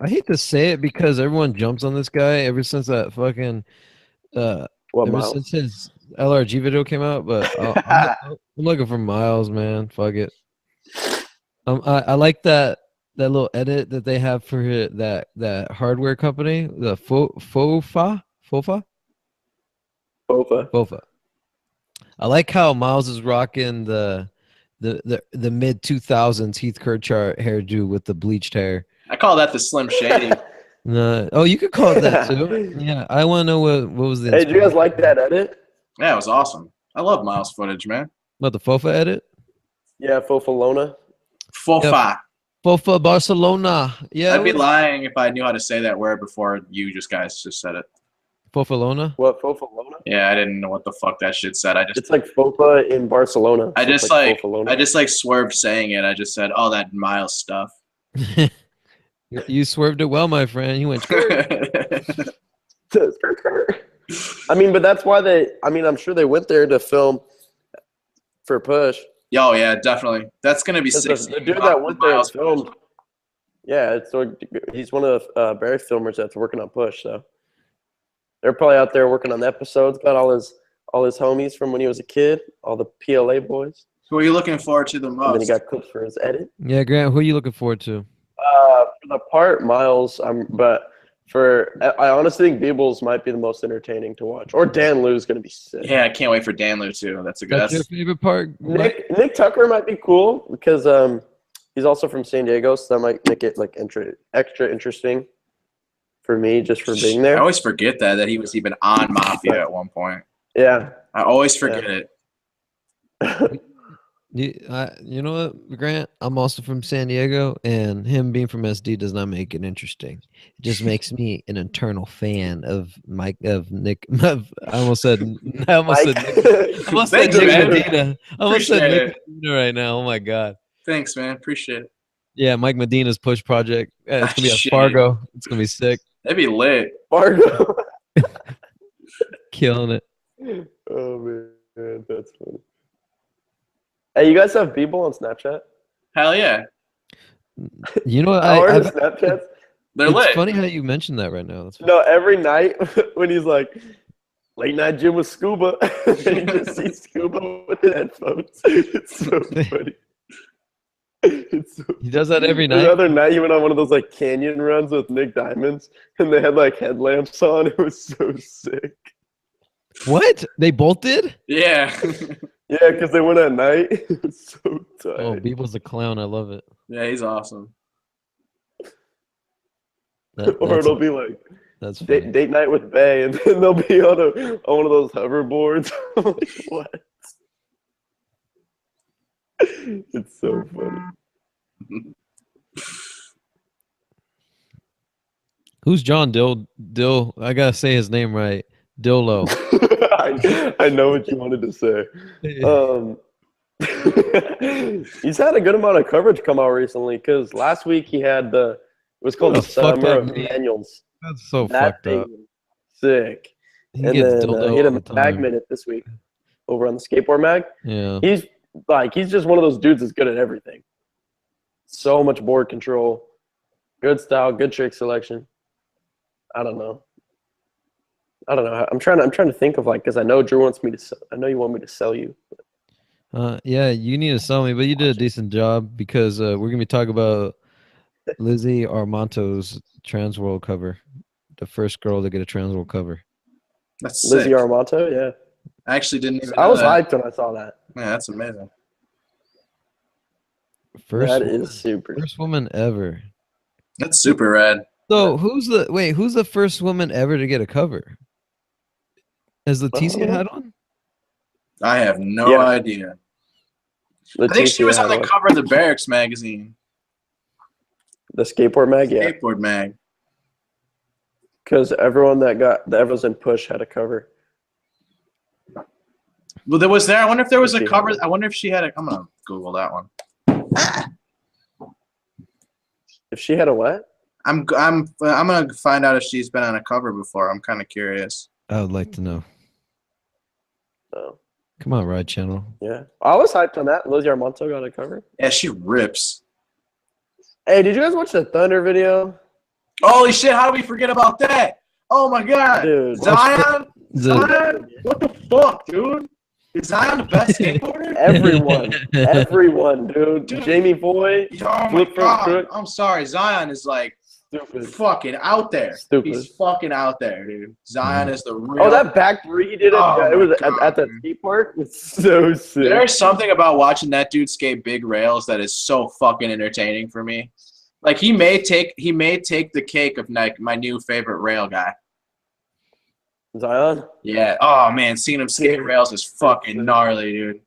hate to say it because everyone jumps on this guy ever since that fucking since his LRG video came out, but I'm looking for Miles, man. Fuck it. I like that little edit that they have for that hardware company, the Fofa. I like how Miles is rocking the mid 2000s Heath Kirchart hairdo with the bleached hair. I call that the Slim Shady. Oh, you could call it that too. Yeah, I want to know what was the. Hey, do you guys like that edit? Yeah, it was awesome. I love Miles footage, man. What, the Fofa edit? Yeah, Fofalona. Fofa. Yeah. Fofa Barcelona. Yeah, I'd be lying if I knew how to say that word before you guys just said it. Fofalona? What, Fofalona? Yeah, I didn't know what the fuck that shit said. It's like Fofa in Barcelona. I just like swerved saying it. I just said, "Oh, that Miles stuff." You swerved it well, my friend. You went. I mean, but that's why I'm sure they went there to film for Push. Oh yeah, definitely. That's gonna be sick. The dude that went there and filmed. Yeah, he's one of the Barry filmers that's working on Push. So they're probably out there working on the episodes. Got all his homies from when he was a kid, all the PLA boys. Who are you looking forward to the most? And then he got clips for his edit. Yeah, Grant. Who are you looking forward to? For the part, Miles. I honestly think Beebles might be the most entertaining to watch. Or Dan Liu's going to be sick. Yeah, I can't wait for Dan Liu too. That's a good. That's your favorite part. Nick Tucker might be cool because He's also from San Diego, so that might make it like extra interesting for me just for being I there. always forget that he was even on Mafia at one point. Yeah. I always forget it. You know what, Grant? I'm also from San Diego, and him being from SD does not make it interesting. It just makes me an eternal fan of Nick. I almost said Nick. I almost Thanks, said Nick man. Medina. I almost said Appreciate Nick it. Medina right now. Oh my god. Thanks, man. Appreciate it. Yeah, Mike Medina's push project. It's gonna be at Shit. Fargo. It's gonna be sick. That'd be lit. Fargo. Killing it. Oh man, that's funny. Hey, you guys have B-Ball on Snapchat? Hell yeah. You know what? How are I, the Snapchats? They're it's lit. funny how you mentioned that right now. That's No, every night when he's like, late night gym with Scuba, and you just see Scuba with the headphones. It's so funny. It's so he does that every The night. other night, he went on one of those like canyon runs with Nick Diamonds, and they had like headlamps on. It was so sick. What? They both did? Yeah. Yeah, because they went at night. It was so tight. Oh, Beeble's a clown. I love it. Yeah, he's awesome. Or it'll be like That's funny. date night with Bay, and then they'll be on one of those hoverboards. I'm like, what? It's so funny. Who's John Dill? I gotta say his name right. Dillo. I know what you wanted to say. He's had a good amount of coverage come out recently because last week he had it was called What the the fuck Summer that of mean? Manuals. That's so That fucked thing up. was sick. He And gets then dildo he had all a the mag time. minute this week over on the Skateboard Mag. Yeah. He's just one of those dudes that's good at everything. So much board control, good style, good trick selection. I don't know. I'm trying to think of like because I know Drew wants me to. I know you want me to sell you. Yeah, you need to sell me, but you did a decent job because we're gonna be talking about Lizzie Armanto's Trans World cover, the first girl to get a Trans World cover. That's Lizzie sick. Armato, yeah. I actually didn't even I know was that. hyped when I saw that. Yeah, that's amazing. First That woman, is super. first woman ever. That's super rad. So who's the first woman ever to get a cover? Has Leticia had one? I have no Yeah. idea. I think she Leticia was on had the one. cover of the Barracks magazine, The skateboard mag, yeah. Skateboard Mag. Because everyone that was in Push had a cover. Well, there was there. I wonder if there was a She had cover. one. I wonder if she had a. I'm gonna Google that one. If she had a what? I'm gonna find out if she's been on a cover before. I'm kind of curious. I would like to know. Oh, Come on, Ride Channel. yeah. I was hyped on that. Lizzie Armanto got a cover. Yeah, she rips. Hey, did you guys watch the Thunder video? Holy shit! How do we forget about that? Oh my god, Dude. Zion! The- Zion! What the fuck, dude? Is Zion the best skateboarder? Everyone, dude. Dude. Jamie Foy, Oh my Flip from god! crook. I'm sorry, Zion is like Stupid. fucking out there. Stupid. He's fucking out there, dude. Zion is the real. Oh, that back three he did it. Oh Yeah, it my was God, at that dude. skate park. It's so sick. There's something about watching that dude skate big rails that is so fucking entertaining for me. Like he may take the cake of like my new favorite rail guy. Zion. Yeah. Oh man, seeing him skate rails is fucking gnarly, dude.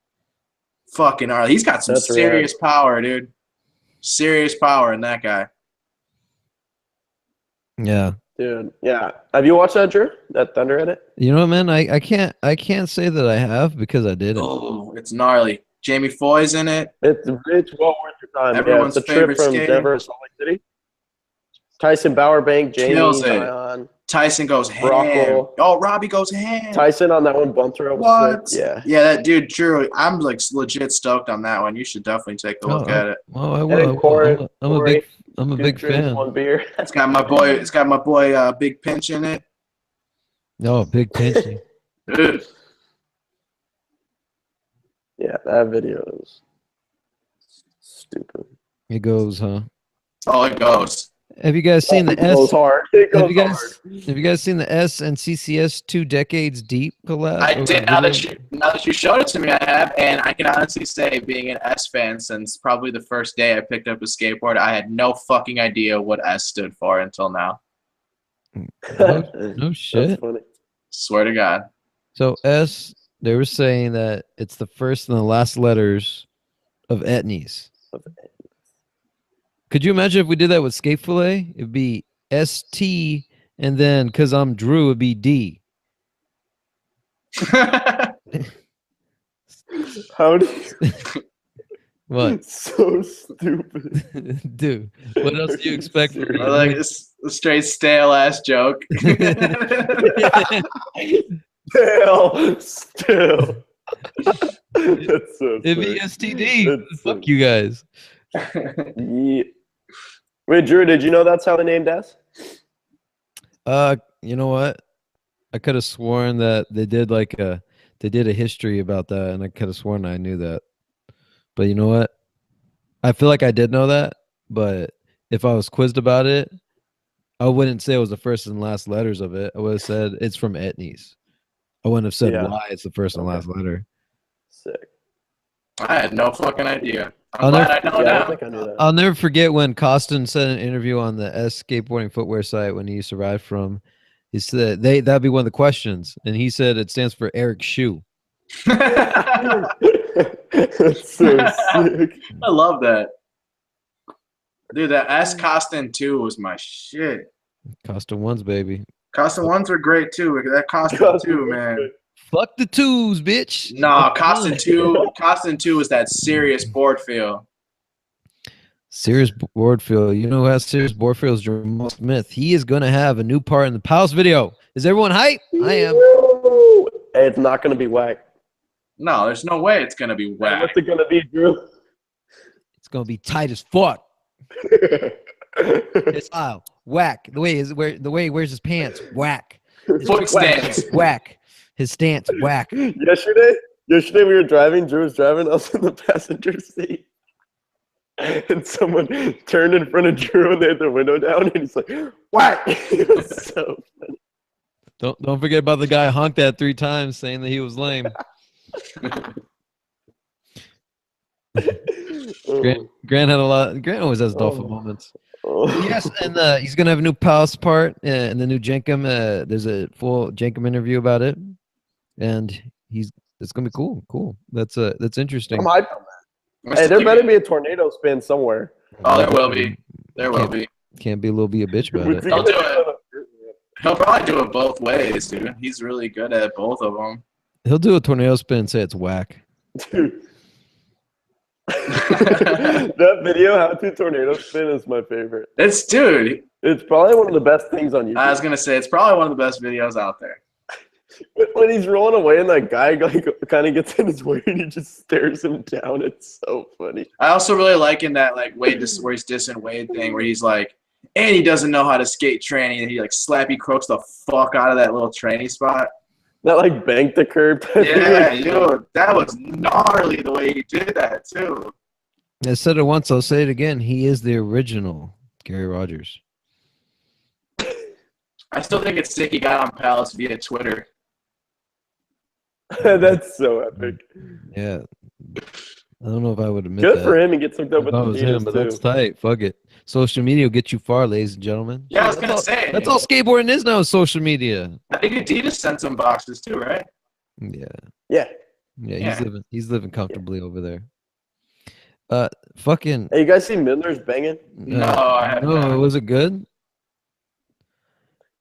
Fucking gnarly. He's got some That's serious power, dude. Serious power in that guy. Yeah. Dude, yeah. Have you watched that, Drew? That Thunder edit? You know what, man? I can't say that I have because I didn't. Oh, it's gnarly. Jamie Foy's in it. It's well worth your time. Everyone's yeah, it's a favorite trip from skater. Denver to Salt Lake City. Tyson Bowerbank, Jamie, Kills it. Zion. Tyson goes ham. Rockwell. Oh, Robbie goes ham. Tyson on that one bump throw. What? Was sick. Yeah. Yeah, that dude, Drew. I'm like legit stoked on that one. You should definitely take a look at it. Oh, I And will. then Corey, I'm a two big drinks, fan. one beer. It's got my boy. It's got my boy. Big Pinch in it. No, big pinchy. Dude. Yeah, that video is stupid. It goes, huh? Oh, it goes. Have you guys seen the It goes S? hard. It Have goes you guys have you guys seen the S and CCS 2 Decades Deep collab? I or did. Now video? that you showed it to me, I have, and I can honestly say, being an S fan since probably the first day I picked up a skateboard, I had no fucking idea what S stood for until now. hard. No shit. That's funny. Swear to God. So S, they were saying that it's the first and the last letters of etnies. Could you imagine if we did that with Skate Fillet? It'd be ST, and then because I'm Drew, it'd be D. How do you? What? So stupid. Dude, what else do you expect from me? I like this straight stale ass joke. Still. That's so It'd be sick. STD. That's Fuck sick. you guys. Yeah. Wait, Drew, did you know that's how they named S? You know what? I could have sworn that they did a history about that, and I could have sworn I knew that. But you know what? I feel like I did know that, but if I was quizzed about it, I wouldn't say it was the first and last letters of it. I would have said it's from etnies. I wouldn't have said Yeah. why it's the first and last letter. Sick. I had no fucking idea. I'm I'll glad never- I know Yeah, I now. don't think I knew that. I'll never forget when Costin said in an interview on the S skateboarding footwear site when he used to ride from. He said that'd be one of the questions, and he said it stands for Eric Shoe. That's so sick. I love that. Dude, that S Costin 2 was my shit. Costin ones, baby. Costin 1s are great too. That Costin 2, man. Fuck the twos, bitch. No, Costin 2 is that serious board feel. Serious board feel. You know who has serious board feel is Jamal Smith. He is gonna have a new part in the Palace video. Is everyone hype? I am. Woo! Hey, it's not gonna be whack. No, there's no way it's gonna be whack. What's it gonna be, Drew? It's gonna be tight as fuck. His style, whack. The way he wears his pants, whack. His Foot stance. whack. His stance, whack. Yesterday we were driving. Drew was driving. I was in the passenger seat, and someone turned in front of Drew and they had their window down, and he's like, "Whack!" It was so funny. Don't forget about the guy honked at 3 times saying that he was lame. Grant had a lot. Grant always has dolphin moments. Oh. Yes, and he's gonna have a new Palace part and the new Jenkum. There's a full Jenkum interview about it, and it's gonna be cool. Cool. That's interesting. I'm hyped on that. Hey, there better be a tornado spin somewhere. Oh, there will be. There will be. Can't be a little be a bitch about it. I'll do it. He'll probably do it both ways, dude. He's really good at both of them. He'll do a tornado spin and say it's whack. Dude. That video, How to Tornado Spin, is my favorite. Dude, It's probably one of the best things on YouTube. I was going to say, it's probably one of the best videos out there. When he's rolling away and that guy kind of gets in his way and he just stares him down, it's so funny. I also really like in that like where he's dissing Wade thing where he's like, and he doesn't know how to skate tranny, and he like slappy croaks the fuck out of that little tranny spot. That like bank the curb. Yeah, dude, that was gnarly the way he did that too. I said it once, I'll say it again. He is the original Gary Rogers. I still think it's sick he got on Palace via Twitter. That's so epic. Yeah. I don't know if I would admit Good that. for him and get hooked up If with I the was him, Adidas but too. that's tight. Fuck it. Social media will get you far, ladies and gentlemen. Yeah, I was That's gonna all- say. That's all skateboarding is now, is social media. I think Adidas sent some boxes too, right? Yeah. Yeah. Yeah, he's living comfortably over there. Fucking Hey, you guys see Midler's banging? No, I haven't. no, was it good?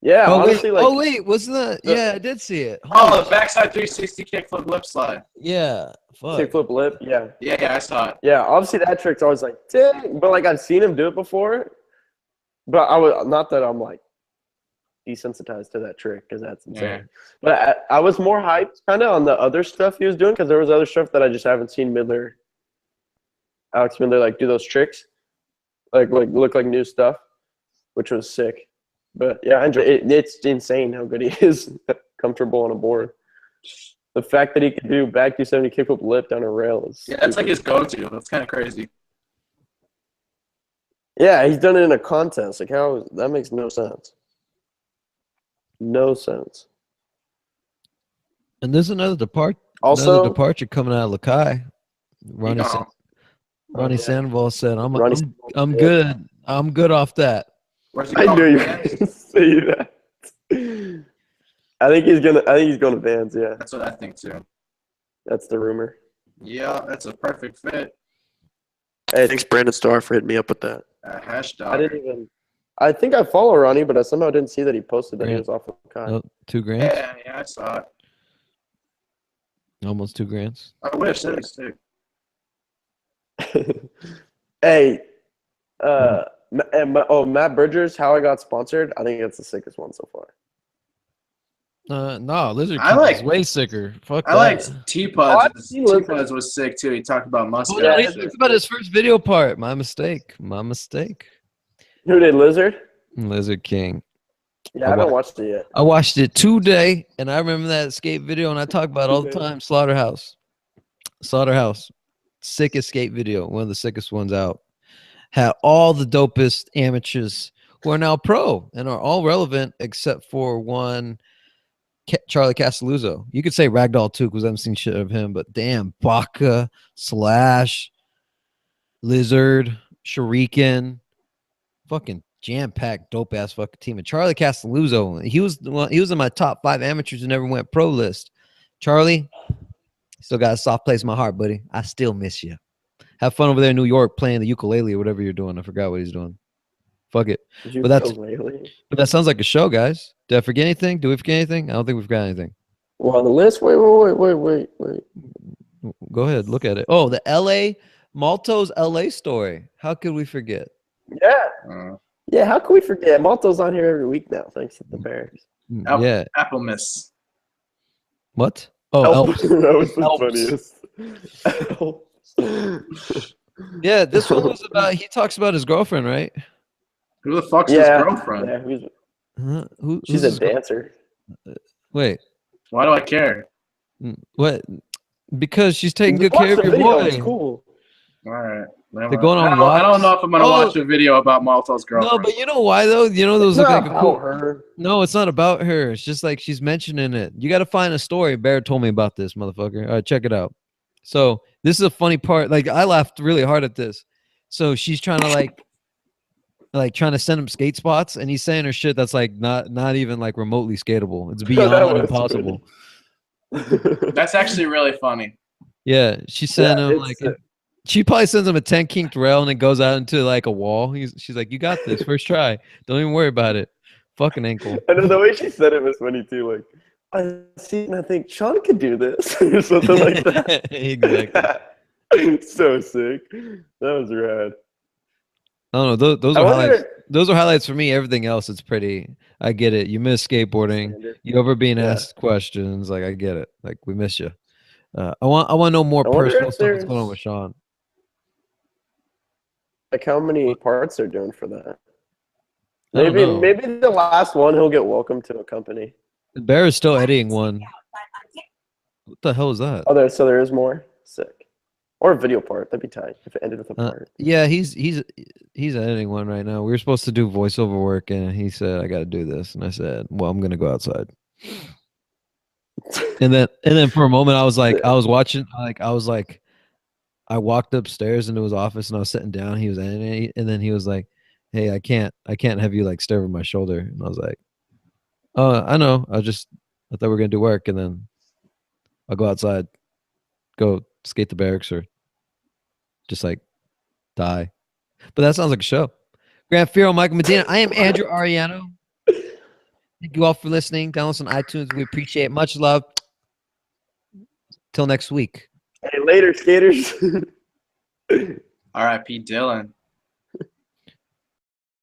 Yeah, Oh honestly, wait, wasn't that? Yeah, I did see it. Oh, the backside 360 kickflip lip slide. Yeah, fuck. kickflip lip. Yeah. Yeah, I saw it. Yeah, obviously that trick's always like, dang. But like I've seen him do it before. But I was not that I'm like desensitized to that trick because that's insane. Yeah. But I was more hyped kind of on the other stuff he was doing because there was other stuff that I just haven't seen Alex Midler like do those tricks, like look like new stuff, which was sick. But yeah, I enjoy it. It's insane how good he is, comfortable on a board. The fact that he can do back 270 kickflip lip down a rail is Yeah, that's like stupid. his go-to. That's kind of crazy. Yeah, he's done it in a contest. Like how that makes no sense. No sense. And there's another Also, departure coming out of Lakai. Ronnie gone. Ronnie yeah. Sandoval said, Ronnie I'm yeah. good. I'm good off that." Where's he I going? knew you were Vans? gonna say that. I think he's going to Vans, yeah. That's what I think too. That's the rumor. Yeah, that's a perfect fit. Hey, thanks Brandon Starr for hitting me up with that. Hashtag. I think I follow Ronnie, but I somehow didn't see that he posted that he was off of Kai. Oh, $2,000? Yeah, I saw it. Almost $2,000. I wish that was sick. Hey, Matt Bridgers, How I Got Sponsored. I think that's the sickest one so far. No, Lizard I King like- is way sicker. Fuck I that. liked T-Puds. I've seen Lizard. T-Puds was sick too. He talked about Oh, Mustang. no, Yeah. he talked about his first video part. My mistake. Who did Lizard? Lizard King. Yeah, I haven't watched it yet. I watched it today, and I remember that skate video, and I talk about it all the time. Slaughterhouse. Sick escape video. One of the sickest ones out. Had all the dopest amateurs who are now pro and are all relevant except for one, Charlie Castelluzzo. You could say Ragdoll too, because I haven't seen shit of him, but damn, Baca, Slash, Lizard, Shuriken, fucking jam-packed, dope-ass fucking team. And Charlie Castelluzzo, he was in my top 5 amateurs who never went pro list. Charlie, still got a soft place in my heart, buddy. I still miss you. Have fun over there in New York playing the ukulele or whatever you're doing. I forgot what he's doing. Fuck it. But that sounds like a show, guys. Did I forget anything? Do we forget anything? I don't think we forgot anything. Well, on the list, wait. Go ahead, look at it. Oh, the Malto's LA story. How could we forget? Yeah. Yeah, how can we forget? Malto's on here every week now, thanks to the Bears. Yeah. Apple Miss. What? Oh, Elps. That was the Elps. funniest. Yeah, this one was about. He talks about his girlfriend, right? Who the fuck's his girlfriend? Yeah, Who's she's his a dancer. Wait, Why do I care? what? Because she's taking good Watch care of the your video, boy. it's cool. All right. They're going on I don't walks. know if I'm gonna watch a video about Malto's girlfriend. No, but you know why though? You know those It's look not like a about cool. her. No, it's not about her. It's just like she's mentioning it. You got to find a story. Bear told me about this, motherfucker. All right, check it out. So this is a funny part. Like I laughed really hard at this. So she's trying to like trying to send him skate spots, and he's saying her shit that's like not even like remotely skatable. It's beyond impossible. That's actually really funny. Yeah, she sent him like she probably sends him a 10 kinked rail, and it goes out into like a wall. She's like, "You got this, first try. Don't even worry about it." Fucking ankle. I know the way she said it was funny too. Like, I see and I think Sean could do this or something like that. Exactly. So sick. That was rad. I don't know. Those are highlights. Those are highlights for me. Everything else, it's pretty. I get it. You miss skateboarding. You over being asked questions. Like I get it. Like we miss you. I want to know more personal stuff that's going on with Sean. Like how many parts they're doing for that? I don't know. Maybe the last one he'll get welcome to a company. The Bear is still editing one. What the hell is that? Oh, there is more. Sick. Or a video part. That'd be tight if it ended with a part. Yeah, he's editing one right now. We were supposed to do voiceover work, and he said I got to do this, and I said, well, I'm gonna go outside. and then for a moment, I was watching. I walked upstairs into his office, and I was sitting down. He was editing, and then he was like, "Hey, I can't have you like stare over my shoulder." And I was like, "Oh, I know. I thought we were gonna do work, and then I'll go outside, go skate the barracks, or just like die." But that sounds like a show. Grant Firo, Michael Medina. I am Andrew Ariano. Thank you all for listening. Download us on iTunes. We appreciate it. Much love. Till next week. Hey, later, skaters. R.I.P. Dylan.